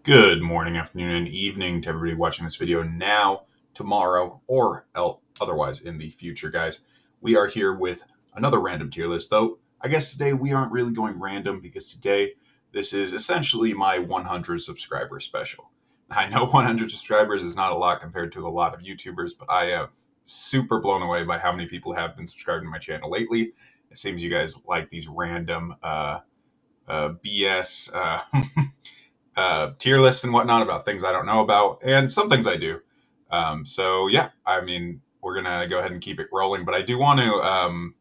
Good morning, afternoon, and evening to everybody watching this video now, tomorrow, or otherwise in the future, guys. We are here with another random tier list, though I guess today we aren't really going random because today this is essentially my 100 subscriber special. I know 100 subscribers is not a lot compared to a lot of YouTubers, but I am super blown away by how many people have been subscribing to my channel lately. It seems you guys like these random BS tier lists and whatnot about things I don't know about, and some things I do. So yeah, I mean, we're gonna go ahead and keep it rolling. But I do want to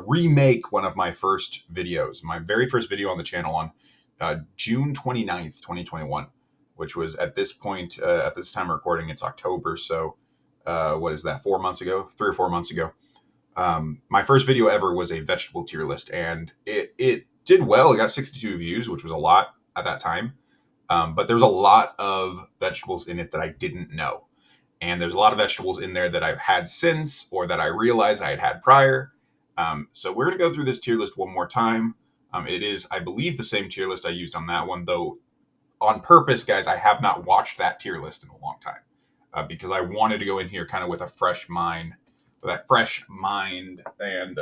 remake one of my first videos, my very first video on the channel on June 29th, 2021, which was at this point, at this time of recording, it's October. So what is that? 4 months ago, 3 or 4 months ago. My first video ever was a vegetable tier list, and it did well. It got 62 views, which was a lot at that time. But there's a lot of vegetables in it that I didn't know. And there's a lot of vegetables in there that I've had since or that I realized I had prior. So we're going to go through this tier list one more time. It is, I believe, the same tier list I used on that one, though on purpose, guys, I have not watched that tier list in a long time because I wanted to go in here kind of with a fresh mind, and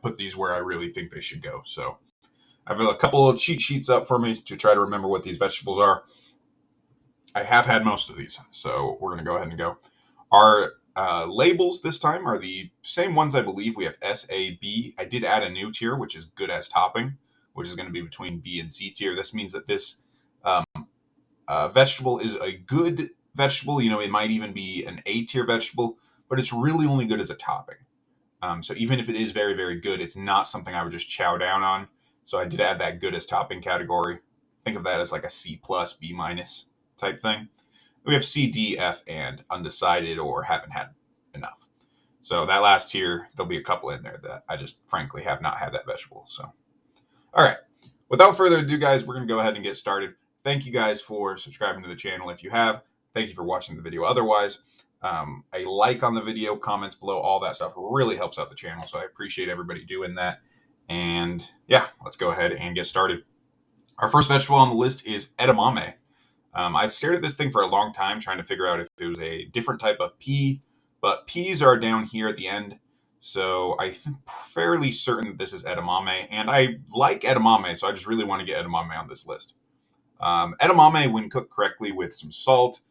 put these where I really think they should go. So I have a couple of cheat sheets up for me to try to remember what these vegetables are. I have had most of these, so we're going to go ahead and go. Our labels this time are the same ones, I believe. We have S, A, B. I did add a new tier, which is good as topping, which is going to be between B and C tier. This means that this vegetable is a good vegetable. You know, it might even be an A tier vegetable, but it's really only good as a topping. So even if it is very, very good, it's not something I would just chow down on. So I did add that good as topping category. Think of that as like a C plus, B minus type thing. We have C, D, F, and undecided or haven't had enough. So that last tier, there'll be a couple in there that I just frankly have not had that vegetable. So, all right. Without further ado, guys, we're going to go ahead and get started. Thank you guys for subscribing to the channel if you have. Thank you for watching the video otherwise. A like on the video, comments below, all that stuff really helps out the channel. So I appreciate everybody doing that. And yeah, let's go ahead and get started. Our first vegetable on the list is edamame. I've stared at this thing for a long time trying to figure out if it was a different type of pea, but peas are down here at the end. So I'm fairly certain that this is edamame, and I like edamame, so I just really want to get edamame on this list. Edamame, when cooked correctly with some salt,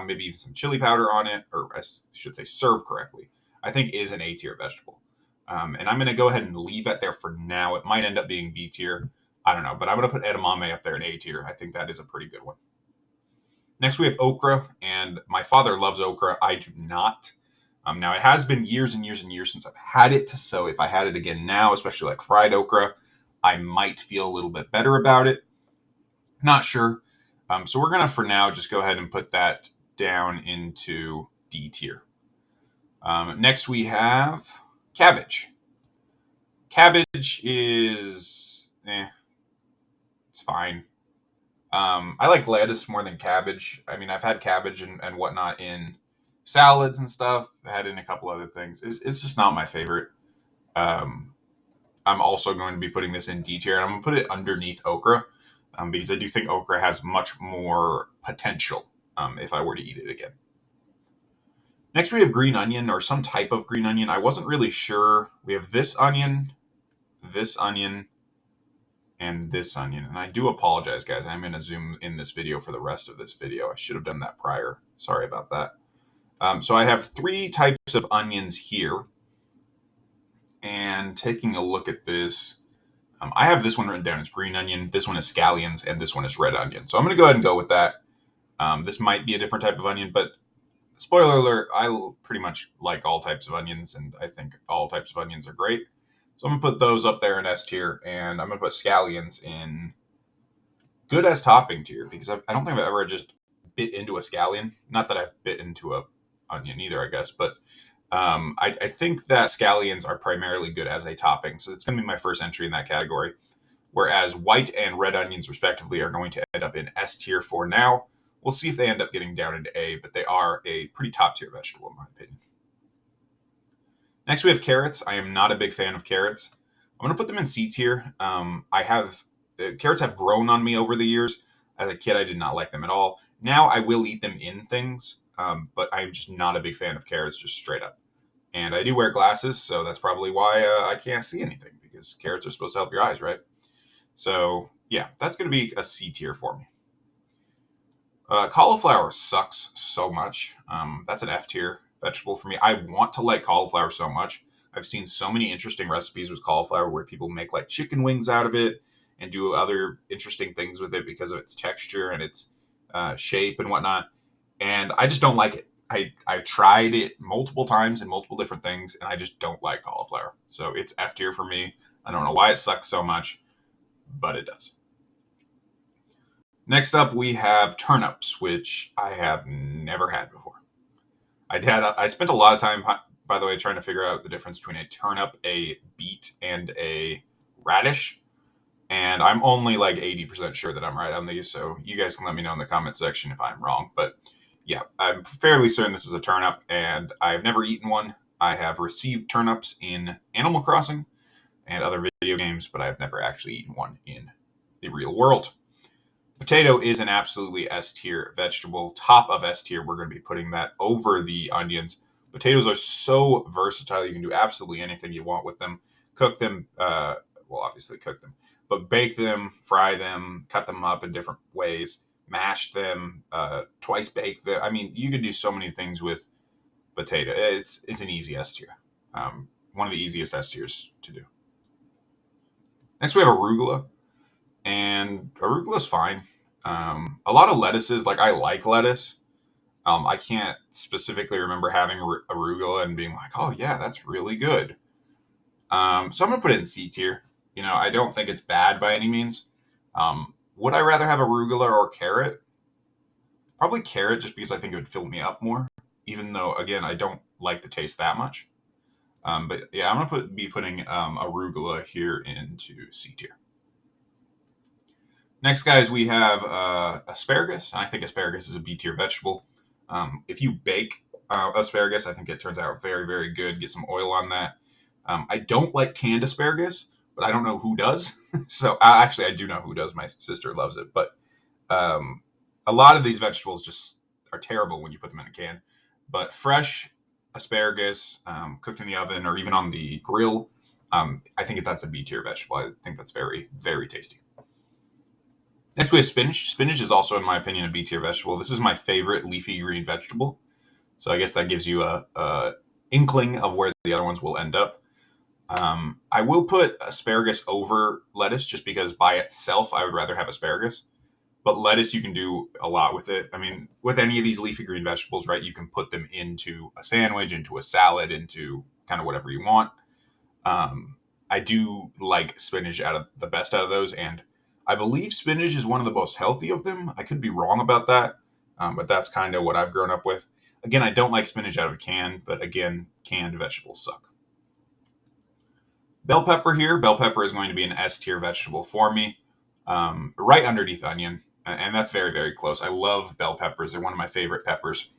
maybe even some chili powder on it, or I should say served correctly, I think is an A tier vegetable. And I'm going to go ahead and leave it there for now. It might end up being B tier. I don't know, but I'm going to put edamame up there in A tier. I think that is a pretty good one. Next, we have okra, and my father loves okra. I do not. Now, it has been years and years and years since I've had it, so if I had it again now, especially like fried okra, I might feel a little bit better about it. Not sure. So we're going to, for now, just go ahead and put that down into D tier. Next, we have cabbage. Cabbage is, it's fine. I like lettuce more than cabbage. I mean, I've had cabbage and whatnot in salads and stuff. I had it in a couple other things. It's just not my favorite. Um, I'm also going to be putting this in D tier. I'm going to put it underneath okra because I do think okra has much more potential if I were to eat it again. Next, we have green onion or some type of green onion. I wasn't really sure. We have this onion, and this onion. And I do apologize, guys. I'm going to zoom in this video for the rest of this video. I should have done that prior. Sorry about that. So I have 3 types of onions here. And taking a look at this, I have this one written down as green onion. This one is scallions, and this one is red onion. So I'm going to go ahead and go with that. This might be a different type of onion, but spoiler alert, I pretty much like all types of onions, and I think all types of onions are great. So I'm going to put those up there in S tier, and I'm going to put scallions in good as topping tier, because I don't think I've ever just bit into a scallion. Not that I've bit into a onion either, I guess, but I think that scallions are primarily good as a topping, so it's going to be my first entry in that category. Whereas white and red onions, respectively, are going to end up in S tier for now. We'll see if they end up getting down into A, but they are a pretty top tier vegetable, in my opinion. Next, we have carrots. I am not a big fan of carrots. I'm going to put them in C tier. I have carrots have grown on me over the years. As a kid, I did not like them at all. Now I will eat them in things, but I'm just not a big fan of carrots, just straight up. And I do wear glasses, so that's probably why I can't see anything, because carrots are supposed to help your eyes, right? So yeah, that's going to be a C tier for me. Cauliflower sucks so much. That's an F tier vegetable for me. I want to like cauliflower so much. I've seen so many interesting recipes with cauliflower where people make like chicken wings out of it and do other interesting things with it because of its texture and its shape and whatnot. And I just don't like it. I've tried it multiple times in multiple different things, and I just don't like cauliflower. So it's F tier for me. I don't know why it sucks so much, but it does. Next up, we have turnips, which I have never had before. I spent a lot of time, by the way, trying to figure out the difference between a turnip, a beet, and a radish. And I'm only like 80% sure that I'm right on these, so you guys can let me know in the comment section if I'm wrong. But yeah, I'm fairly certain this is a turnip, and I've never eaten one. I have received turnips in Animal Crossing and other video games, but I've never actually eaten one in the real world. Potato is an absolutely S tier vegetable. Top of S tier, we're going to be putting that over the onions. Potatoes are so versatile. You can do absolutely anything you want with them. Cook them, well, obviously cook them, but bake them, fry them, cut them up in different ways, mash them, twice bake them. I mean, you can do so many things with potato. It's an easy S tier. One of the easiest S tiers to do. Next, we have arugula, and arugula's fine. A lot of lettuces, like I like lettuce. I can't specifically remember having arugula and being like, oh yeah, that's really good. So I'm gonna put it in C tier. I don't think it's bad by any means. Would I rather have arugula or carrot? Probably carrot, just because I think it would fill me up more. Even though, again, I don't like the taste that much. But yeah, I'm gonna be putting arugula here into C tier. Next, guys, we have asparagus. I think asparagus is a B tier vegetable. If you bake asparagus, I think it turns out very, very good. Get some oil on that. I don't like canned asparagus, but I don't know who does. So actually, I do know who does. My sister loves it. But a lot of these vegetables just are terrible when you put them in a can. But fresh asparagus, cooked in the oven or even on the grill, I think that's a B tier vegetable. I think that's very, very tasty. Next, we have spinach. Spinach is also, in my opinion, a B tier vegetable. This is my favorite leafy green vegetable. So I guess that gives you a inkling of where the other ones will end up. I will put asparagus over lettuce just because by itself I would rather have asparagus. But lettuce, you can do a lot with it. I mean, with any of these leafy green vegetables, right, you can put them into a sandwich, into a salad, into kind of whatever you want. I do like spinach out of the best out of those, and I believe spinach is one of the most healthy of them. I could be wrong about that, but that's kind of what I've grown up with. Again, I don't like spinach out of a can, but again, canned vegetables suck. Bell pepper here. Bell pepper is going to be an S tier vegetable for me, right underneath onion, and that's very, very close. I love bell peppers. They're one of my favorite peppers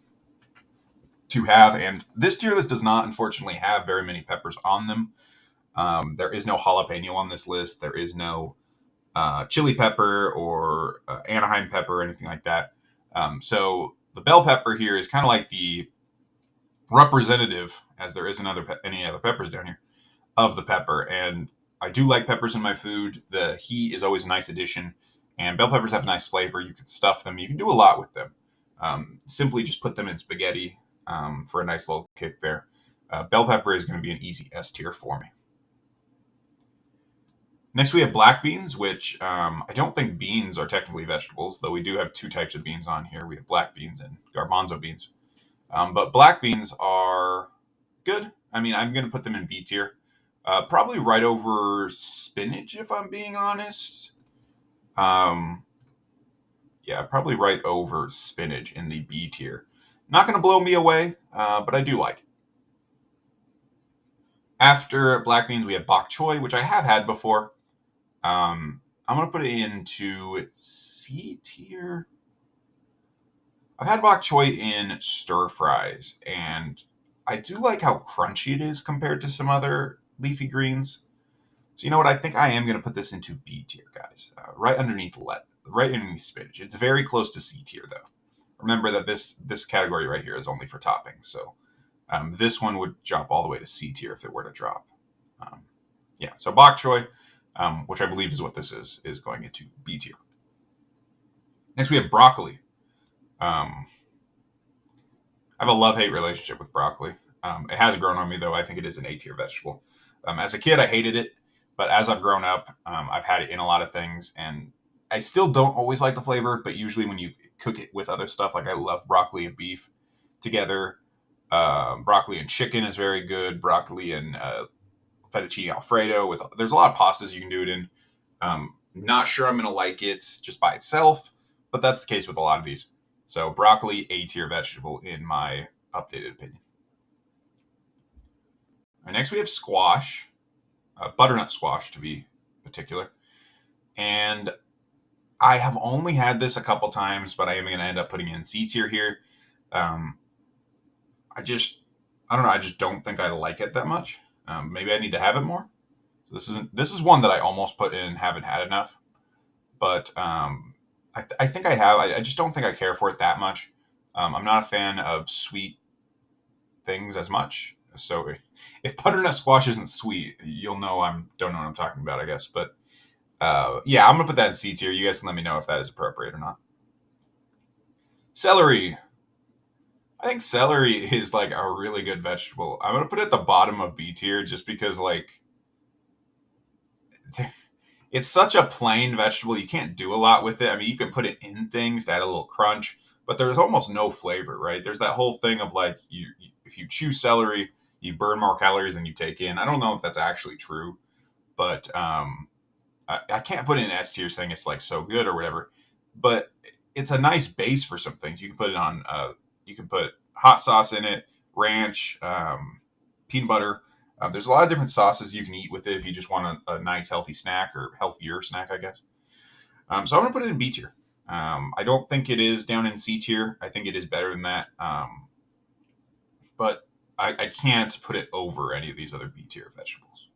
to have, and this tier list does not, unfortunately, have very many peppers on them. There is no jalapeno on this list. There is no chili pepper or Anaheim pepper or anything like that. So the bell pepper here is kind of like the representative, as there isn't any other peppers down here, of the pepper. And I do like peppers in my food. The heat is always a nice addition. And bell peppers have a nice flavor. You can stuff them. You can do a lot with them. Simply just put them in spaghetti for a nice little kick there. Bell pepper is going to be an easy S tier for me. Next, we have black beans, which I don't think beans are technically vegetables, though we do have two types of beans on here. We have black beans and garbanzo beans. But black beans are good. I mean, I'm going to put them in B tier. Probably right over spinach, if I'm being honest. Yeah, probably right over spinach in the B tier. Not going to blow me away, but I do like it. After black beans, we have bok choy, which I have had before. I'm going to put it into C tier. I've had bok choy in stir fries, and I do like how crunchy it is compared to some other leafy greens. So you know what? I think I am going to put this into B tier, guys. Right underneath spinach. It's very close to C tier, though. Remember that this category right here is only for toppings, so this one would drop all the way to C tier if it were to drop. Um, yeah, so bok choy, which I believe is what this is going into B tier. Next, we have broccoli. Um, I have a love-hate relationship with broccoli. It has grown on me, though. I think it is an A tier vegetable. As a kid, I hated it, but as I've grown up, I've had it in a lot of things, and I still don't always like the flavor, but usually when you cook it with other stuff, like I love broccoli and beef together. Broccoli and chicken is very good. Broccoli and fettuccine alfredo. There's a lot of pastas you can do it in. Not sure I'm gonna like it just by itself, but that's the case with a lot of these. So broccoli, A tier vegetable in my updated opinion. All right, next we have squash, butternut squash to be particular, and I have only had this a couple times, but I am going to end up putting in C tier here. Um, I just, I don't know. I just don't think I like it that much. Maybe I need to have it more. So this is one that I almost put in, haven't had enough, but I think I have. I just don't think I care for it that much. I'm not a fan of sweet things as much. So if butternut squash isn't sweet, you'll know don't know what I'm talking about, I guess. But yeah, I'm gonna put that in C tier. You guys can let me know if that is appropriate or not. Celery. I think celery is like a really good vegetable. I'm gonna put it at the bottom of B tier just because like it's such a plain vegetable. You can't do a lot with it. I mean, you can put it in things to add a little crunch, but there's almost no flavor, right? There's that whole thing of like if you chew celery, you burn more calories than you take in. I don't know if that's actually true, but I can't put it in S tier saying it's like so good or whatever. But it's a nice base for some things. You can put it on. You can put hot sauce in it, ranch, peanut butter. There's a lot of different sauces you can eat with it if you just want a nice healthy snack or healthier snack, I guess. So I'm gonna put it in B tier. I don't think it is down in C tier. I think it is better than that. But I can't put it over any of these other B tier vegetables.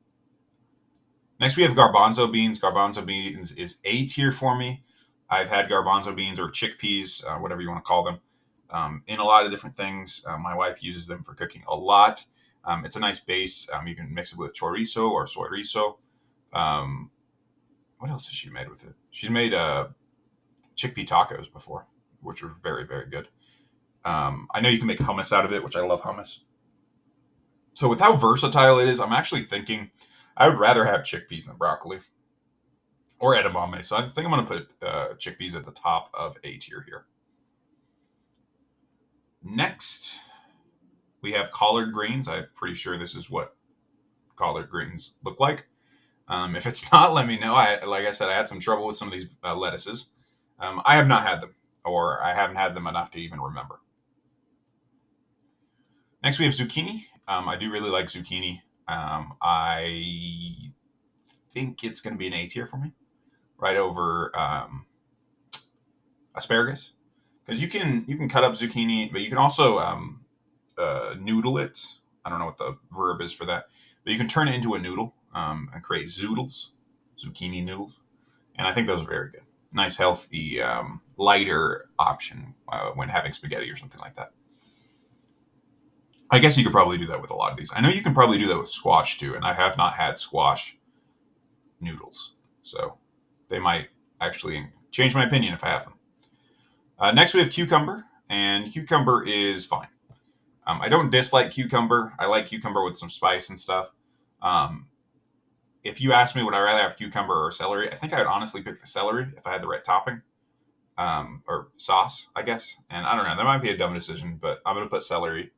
Next, we have garbanzo beans. Garbanzo beans is A tier for me. I've had garbanzo beans or chickpeas, whatever you want to call them, in a lot of different things. My wife uses them for cooking a lot. It's a nice base. You can mix it with chorizo or chorizo. Um, what else has she made with it? She's made chickpea tacos before, which are very, very good. I know you can make hummus out of it, which I love hummus. So with how versatile it is, I'm actually thinking I would rather have chickpeas than broccoli or edamame. So I think I'm going to put chickpeas at the top of A tier here. Next, we have collard greens. I'm pretty sure this is what collard greens look like. If it's not, let me know. Like I said, I had some trouble with some of these lettuces. I have not had them, or I haven't had them enough to even remember. Next, we have zucchini. I do really like zucchini. I think it's going to be an A tier for me, right over asparagus, because you can cut up zucchini, but you can also noodle it. I don't know what the verb is for that, but you can turn it into a noodle and create zoodles, zucchini noodles, and I think those are very good. Nice, healthy, lighter option when having spaghetti or something like that. I guess you could probably do that with a lot of these. I know you can probably do that with squash too, and I have not had squash noodles, so they might actually change my opinion if I have them. Next, we have cucumber, and cucumber is fine. I don't dislike cucumber. I like cucumber with some spice and stuff. Um, if you ask me, would I rather have cucumber or celery? I think I would honestly pick the celery if I had the right topping or sauce, I guess. And I don't know. That might be a dumb decision, but I'm going to put celery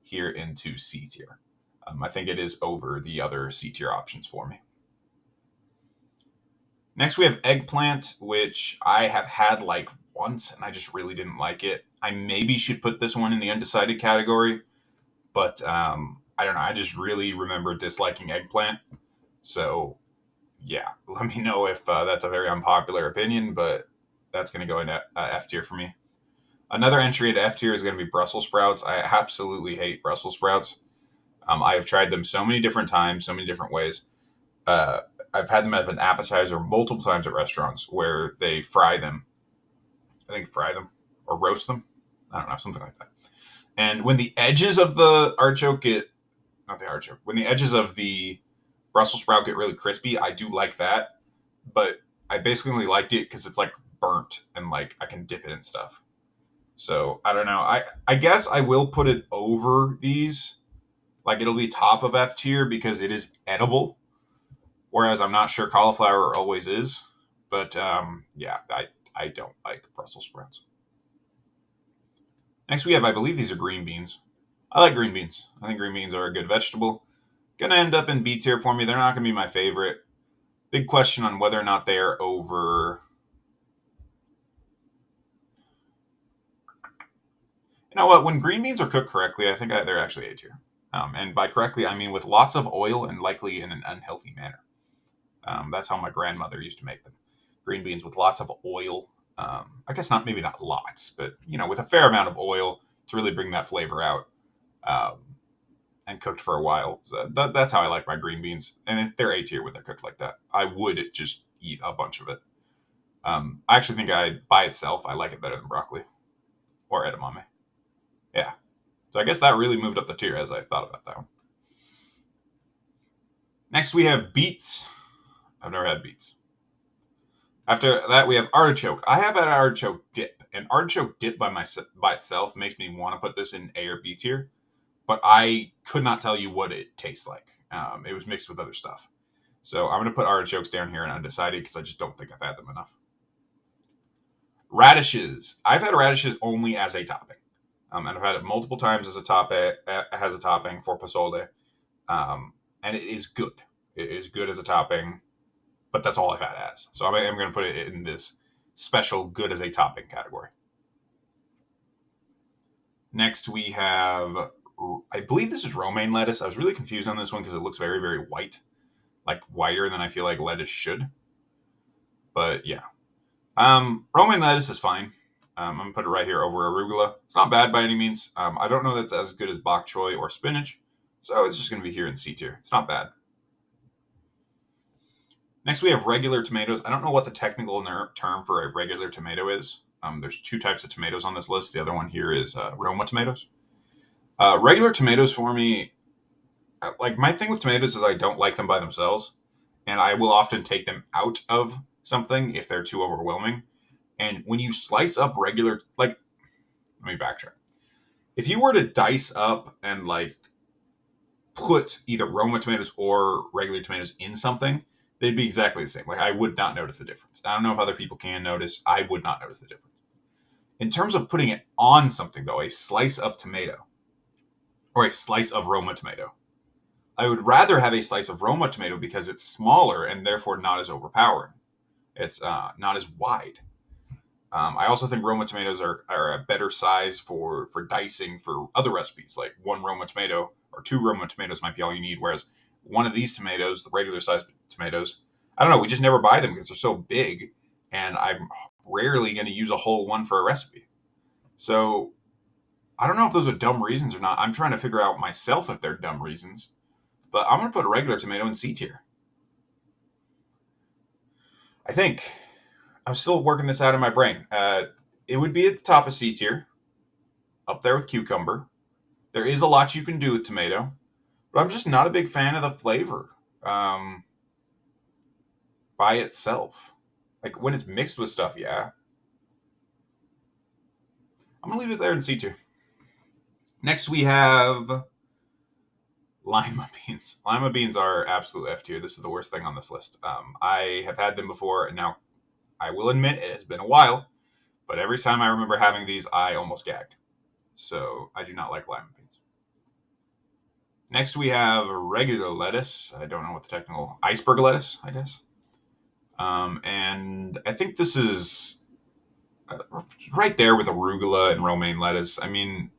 here into C tier. I think it is over the other C tier options for me. Next, we have eggplant, which I have had like once and I just really didn't like it. I maybe should put this one in the undecided category, but I don't know. I just really remember disliking eggplant. So, yeah, let me know if that's a very unpopular opinion, but that's going to go in F tier for me. Another entry into F tier is going to be Brussels sprouts. I absolutely hate Brussels sprouts. I have tried them so many different times, so many different ways. Uh, I've had them as an appetizer multiple times at restaurants where they fry them. I think fry them or roast them. I don't know, something like that. And when the edges of the artichoke get, not the artichoke, when the edges of the Brussels sprout get really crispy, I do like that. But I basically only liked it because it's like burnt and like I can dip it in stuff. So I don't know. I guess I will put it over these. Like it'll be top of F tier because it is edible. Whereas I'm not sure cauliflower always is. But yeah, I don't like Brussels sprouts. Next we have, I believe these are green beans. I like green beans. I think green beans are a good vegetable. Gonna end up in B tier for me. They're not gonna be my favorite. Big question on whether or not they are over. You know what? When green beans are cooked correctly, I think they're actually A tier. And by correctly, I mean with lots of oil and likely in an unhealthy manner. That's how my grandmother used to make them. Green beans with lots of oil. I guess not, maybe not lots, but with a fair amount of oil to really bring that flavor out. Um, and cooked for a while. So that's how I like my green beans, and they're A tier when they're cooked like that. I would just eat a bunch of it. I actually think by itself, I like it better than broccoli or edamame. Yeah. So I guess that really moved up the tier as I thought about that one. Next, we have beets. I've never had beets. After that, we have artichoke. I have had artichoke dip, and artichoke dip by itself makes me want to put this in A or B tier, but I could not tell you what it tastes like. It was mixed with other stuff. So I'm going to put artichokes down here and undecided because I just don't think I've had them enough. Radishes. I've had radishes only as a topping. And I've had it multiple times as a topping for pozole. And it is good. It is good as a topping, but that's all I've had as. So I'm going to put it in this special good as a topping category. Next we have, I believe this is romaine lettuce. I was really confused on this one because it looks very, very white. Like whiter than I feel like lettuce should. But yeah. Romaine lettuce is fine. I'm going to put it right here over arugula. It's not bad by any means. I don't know that's as good as bok choy or spinach. So it's just going to be here in C tier. It's not bad. Next, we have regular tomatoes. I don't know what the technical term for a regular tomato is. There's two types of tomatoes on this list. The other one here is Roma tomatoes. Regular tomatoes for me, like my thing with tomatoes is I don't like them by themselves. And I will often take them out of something if they're too overwhelming. And when you slice up regular, like, let me backtrack. If you were to dice up and like put either Roma tomatoes or regular tomatoes in something, they'd be exactly the same. Like I would not notice the difference. I don't know if other people can notice. I would not notice the difference. In terms of putting it on something though, a slice of tomato or a slice of Roma tomato, I would rather have a slice of Roma tomato because it's smaller and therefore not as overpowering. It's not as wide. I also think Roma tomatoes are a better size for dicing for other recipes. Like one Roma tomato or two Roma tomatoes might be all you need. Whereas one of these tomatoes, the regular sized tomatoes, I don't know. We just never buy them because they're so big, and I'm rarely going to use a whole one for a recipe. So I don't know if those are dumb reasons or not. I'm trying to figure out myself if they're dumb reasons. But I'm going to put a regular tomato in C tier. I think I'm still working this out in my brain. It would be at the top of C tier, up there with cucumber. There is a lot you can do with tomato, but I'm just not a big fan of the flavor by itself. Like when it's mixed with stuff, yeah. I'm gonna leave it there in C tier. Next, we have Lima beans. Lima beans are absolute F tier. This is the worst thing on this list. I have had them before, and now I will admit it has been a while, but every time I remember having these, I almost gagged. So I do not like lima beans. Next, we have regular lettuce. I don't know what the technical iceberg lettuce, I guess. And I think this is right there with arugula and romaine lettuce. I mean,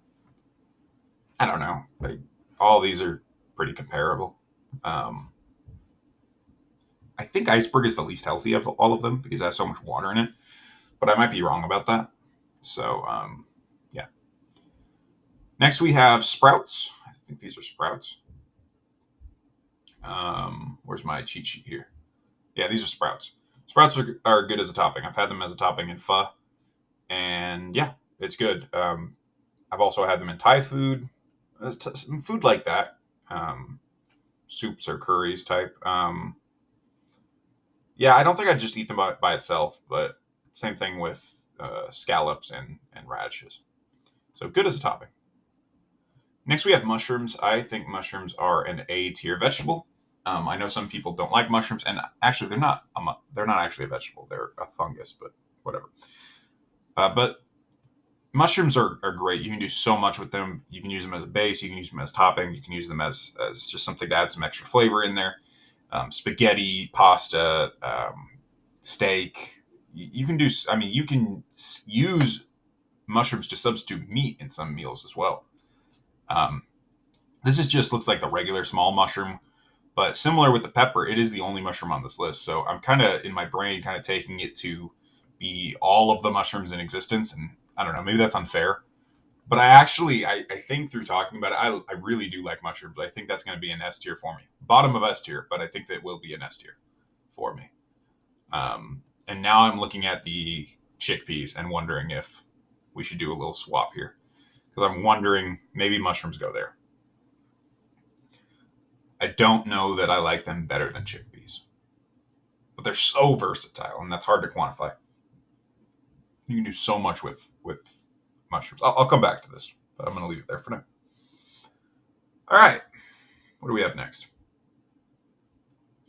I don't know. Like, all these are pretty comparable. Um, I think iceberg is the least healthy of all of them because it has so much water in it, but I might be wrong about that. So, yeah. Next, we have sprouts. I think these are sprouts. Where's my cheat sheet here? Yeah, these are sprouts. Sprouts are good as a topping. I've had them as a topping in pho, and yeah, it's good. I've also had them in Thai food, some food like that, um, soups or curries type. Yeah, I don't think I'd just eat them by itself, but same thing with scallops and radishes. So good as a topping. Next, we have mushrooms. I think mushrooms are an A tier vegetable. I know some people don't like mushrooms, and actually, they're not actually a vegetable. They're a fungus, but whatever. But mushrooms are great. You can do so much with them. You can use them as a base. You can use them as topping. You can use them as just something to add some extra flavor in there. Spaghetti, pasta, steak. You can do. I mean, you can use mushrooms to substitute meat in some meals as well. Um, this is just looks like the regular small mushroom, but similar with the pepper, it is the only mushroom on this list. So I'm kind of in my brain kind of taking it to be all of the mushrooms in existence, and I don't know, maybe that's unfair. But I think through talking about it, I really do like mushrooms. I think that's going to be an S tier for me. Bottom of S tier, but I think that will be an S tier for me. And now I'm looking at the chickpeas and wondering if we should do a little swap here. Because I'm wondering maybe mushrooms go there. I don't know that I like them better than chickpeas. But they're so versatile, and that's hard to quantify. You can do so much with mushrooms. I'll come back to this, but I'm going to leave it there for now. All right. What do we have next?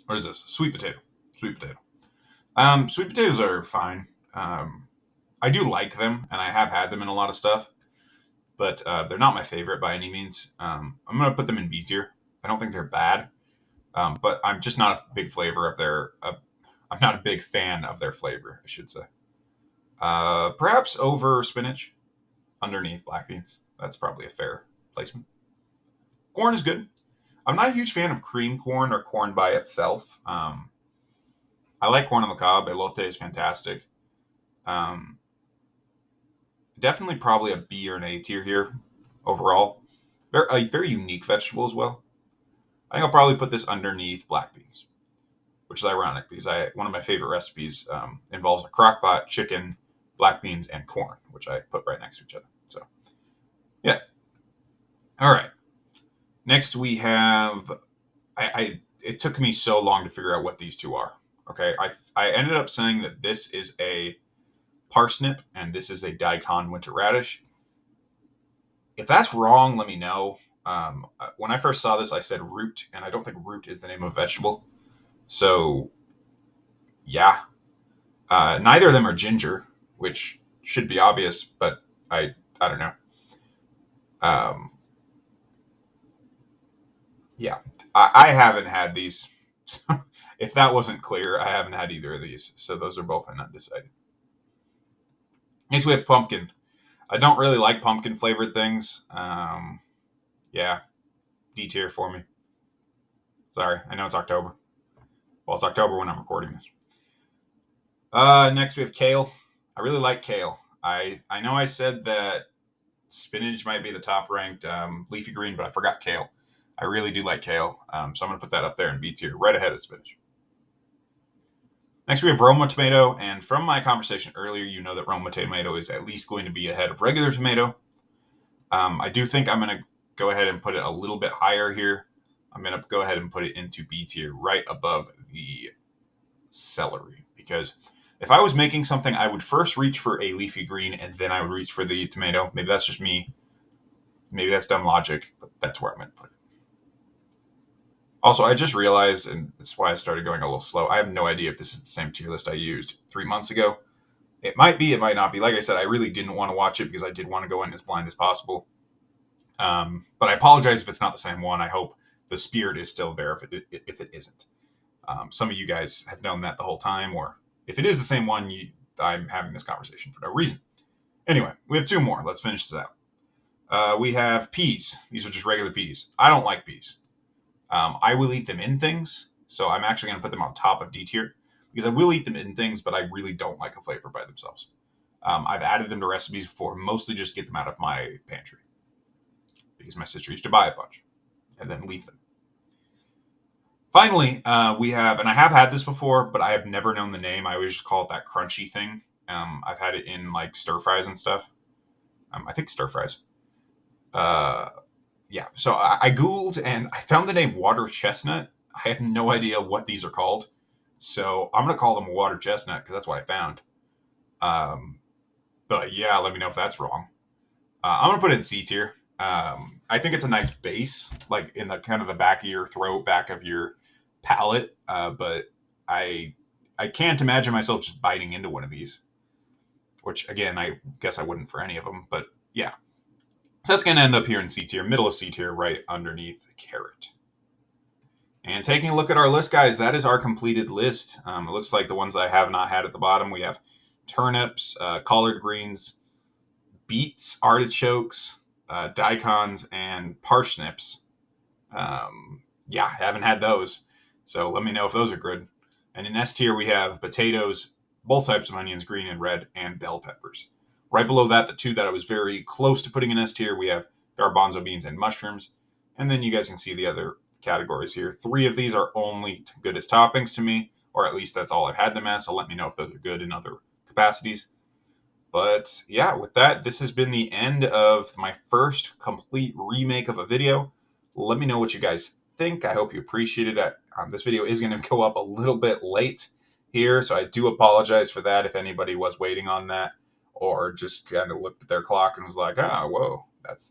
What is this? Sweet potato. Sweet potato. Sweet potatoes are fine. I do like them, and I have had them in a lot of stuff, but they're not my favorite by any means. I'm going to put them in B tier. I don't think they're bad, but I'm just not a big flavor of their. I'm not a big fan of their flavor, I should say. Perhaps over spinach, underneath black beans. That's probably a fair placement. Corn is good. I'm not a huge fan of cream corn or corn by itself. I like corn on the cob. Elote is fantastic. Um, Definitely probably a B or an A tier here overall. A very unique vegetable as well. I think I'll probably put this underneath black beans, which is ironic because one of my favorite recipes involves a crock pot, chicken, black beans, and corn, which I put right next to each other. So, yeah. All right. Next we have it took me so long to figure out what these two are. Okay, I ended up saying that this is a parsnip and this is a daikon winter radish. If that's wrong, let me know. When I first saw this, I said root, and I don't think root is the name of a vegetable. So, yeah, neither of them are ginger, which should be obvious, but I don't know. Um, yeah, I haven't had these. If that wasn't clear, I haven't had either of these. So those are both an undecided. Next, we have pumpkin. I don't really like pumpkin flavored things. Yeah, D tier for me. Sorry, I know it's October. Well, it's October when I'm recording this. Next, we have kale. I really like kale. I know I said that spinach might be the top ranked leafy green, but I forgot kale. I really do like kale, so I'm going to put that up there in B tier, right ahead of spinach. Next, we have Roma tomato, and from my conversation earlier, you know that Roma tomato is at least going to be ahead of regular tomato. I do think I'm going to go ahead and put it a little bit higher here. I'm going to go ahead and put it into B tier, right above the celery, because if I was making something, I would first reach for a leafy green, and then I would reach for the tomato. Maybe that's just me. Maybe that's dumb logic, but that's where I'm going to put it. Also, I just realized, and that's why I started going a little slow, I have no idea if this is the same tier list I used 3 months ago. It might be, it might not be. Like I said, I really didn't want to watch it because I did want to go in as blind as possible. But I apologize if it's not the same one. I hope the spirit is still there if it isn't. Some of you guys have known that the whole time, or if it is the same one, I'm having this conversation for no reason. Anyway, we have two more. Let's finish this out. We have peas. These are just regular peas. I don't like peas. I will eat them in things, so I'm actually going to put them on top of D tier because I will eat them in things, but I really don't like the flavor by themselves. I've added them to recipes before, mostly just get them out of my pantry because my sister used to buy a bunch and then leave them. Finally, we have, and I have had this before, but I have never known the name. I always just call it that crunchy thing. I've had it in like stir fries and stuff. I think stir fries. Uh, yeah. So I Googled and I found the name water chestnut. I have no idea what these are called. So I'm going to call them water chestnut because that's what I found. Um, but yeah, let me know if that's wrong. I'm going to put it in C tier. I think it's a nice base, like in the kind of the back of your throat, back of your palate. But I I can't imagine myself just biting into one of these. Which again, I guess I wouldn't for any of them. But yeah, so that's going to end up here in C tier, middle of C tier, right underneath carrot. And taking a look at our list, guys, that is our completed list. It looks like the ones that I have not had at the bottom, we have turnips, collard greens, beets, artichokes, daikons, and parsnips. Yeah, I haven't had those. So let me know if those are good. And in S tier, we have potatoes, both types of onions, green and red, and bell peppers. Right below that, the two that I was very close to putting in S tier, we have garbanzo beans and mushrooms. And then you guys can see the other categories here. Three of these are only good as toppings to me, or at least that's all I've had them as. So let me know if those are good in other capacities. But yeah, with that, this has been the end of my first complete remake of a video. Let me know what you guys think. I hope you appreciated it. This video is going to go up a little bit late here, so I do apologize for that if anybody was waiting on that or just kind of looked at their clock and was like, "Ah, whoa,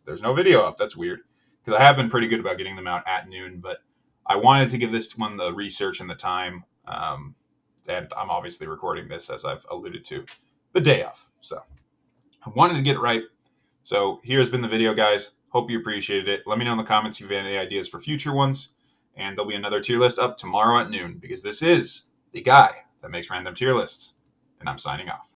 there's no video up. That's weird." Because I have been pretty good about getting them out at noon, but I wanted to give this one the research and the time. And I'm obviously recording this, as I've alluded to, the day of. So I wanted to get it right. So here's been the video, guys. Hope you appreciated it. Let me know in the comments if you have any ideas for future ones. And there'll be another tier list up tomorrow at noon because this is the guy that makes random tier lists. And I'm signing off.